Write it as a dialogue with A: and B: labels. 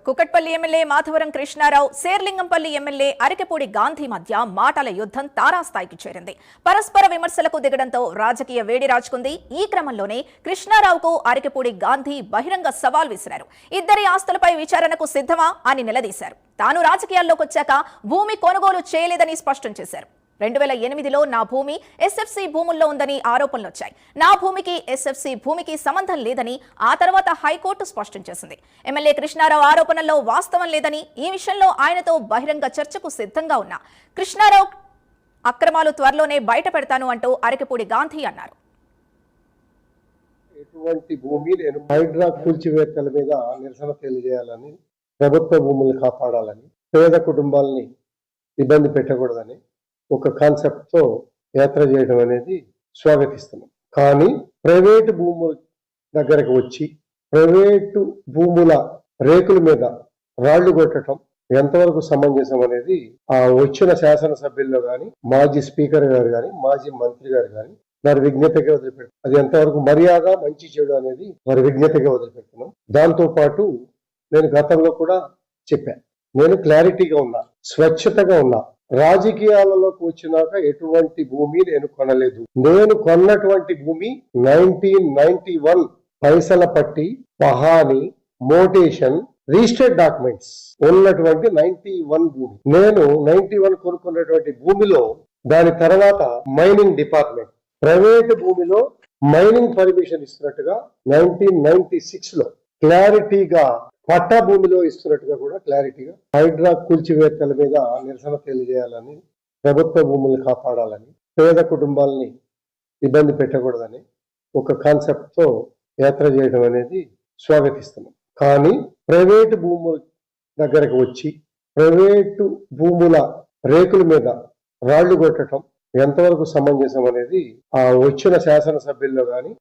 A: Kukatpally MLA Madhavaram Krishnarao, Serilingampally MLA Arikepudi Gandhi మధ్య మాటల యుద్ధం తారాస్థాయికి చేరింది. పరస్పర విమర్శలకు దిగడంతో రాజకీయ వేడి రాజుకుంది. ఈ క్రమంలోనే కృష్ణారావుకు అరికెపూడి గాంధీ బహిరంగ సవాల్ విసిరారు. ఇద్దరి ఆస్తులపై విచారణకు సిద్ధమా అని నిలదీశారు. తాను రాజకీయాల్లోకి వచ్చాక భూమి కొనుగోలు చేయలేదని స్పష్టం చేశారు. 2008లో నా భూమి ఎస్ఎఫ్సి భూముల్లో ఉందని ఆరోపణలు వచ్చాయి. నా భూమికి ఎస్ఎఫ్సి భూమికి సంబంధం లేదని ఆ తర్వాత హైకోర్టు స్పష్టం చేసింది. ఎమ్మెల్యే కృష్ణారావు ఆరోపణల్లో వాస్తవం లేదని, ఈ విషయంలో ఆయనతో బహిరంగ చర్చకు సిద్ధంగా ఉన్న కృష్ణారావు అక్రమాలు త్వరలోనే బయట పెడతాను అంటూ అరికెపూడి గాంధీ అన్నారు.
B: ఎటువంటి భూమి నేను హైడ్రా కూల్చివేతల మీద నిరసన తెలియజేయాలని, ప్రభుత్వ భూములు కాపాడాలని, పేద కుటుంబాలని ఇబ్బంది పెట్టకూడదని ఒక కాన్సెప్ట్ తో యాత్ర చేయడం అనేది స్వాగతిస్తున్నాం. కానీ ప్రైవేటు భూముల దగ్గరకు వచ్చి ప్రైవేటు భూముల రేకుల మీద రాళ్లు కొట్టడం ఎంతవరకు సమంజసం అనేది ఆ వచ్చిన శాసనసభ్యుల్లో గాని, మాజీ స్పీకర్ గారు గాని, మాజీ మంత్రి గారు గాని వారి విజ్ఞతగా వదిలిపెట్టారు. అది ఎంతవరకు మర్యాద, మంచి చెడు అనేది వారి విజ్ఞతగా వదిలిపెడుతున్నాం. దాంతో పాటు నేను గతంలో కూడా చెప్పాను, నేను క్లారిటీగా ఉన్నా, స్వచ్ఛతగా ఉన్నా. రాజకీయాలలోకి వచ్చినాక ఎటువంటి భూమి నేను కొనలేదు. నేను కొన్నటువంటి భూమి 1991 పైసల పట్టి, పహాని, మోటేషన్, రిజిస్టర్డ్ డాక్యుమెంట్స్ ఉన్నటువంటి 91 భూమి. నేను 91 కొనుక్కున్నటువంటి భూమిలో దాని తర్వాత మైనింగ్ డిపార్ట్మెంట్ ప్రైవేట్ భూమిలో మైనింగ్ పర్మిషన్ ఇస్తున్నట్టుగా 1996లో క్లారిటీగా, పట్టా భూమిలో ఇస్తున్నట్టుగా కూడా క్లారిటీగా హైడ్రా కూల్చివేతల మీద నిరసన తెలియజేయాలని, ప్రభుత్వ భూములు కాపాడాలని, పేద కుటుంబాలని ఇబ్బంది పెట్టకూడదని ఒక కాన్సెప్ట్ తో యాత్ర చేయడం అనేది స్వాగతిస్తున్నాం. కానీ ప్రైవేటు భూముల దగ్గరకు వచ్చి ప్రైవేటు భూముల రేకుల మీద రాళ్లు కొట్టడం ఎంతవరకు సమంజసం అనేది ఆ వచ్చిన శాసనసభ్యుల్లో గాని,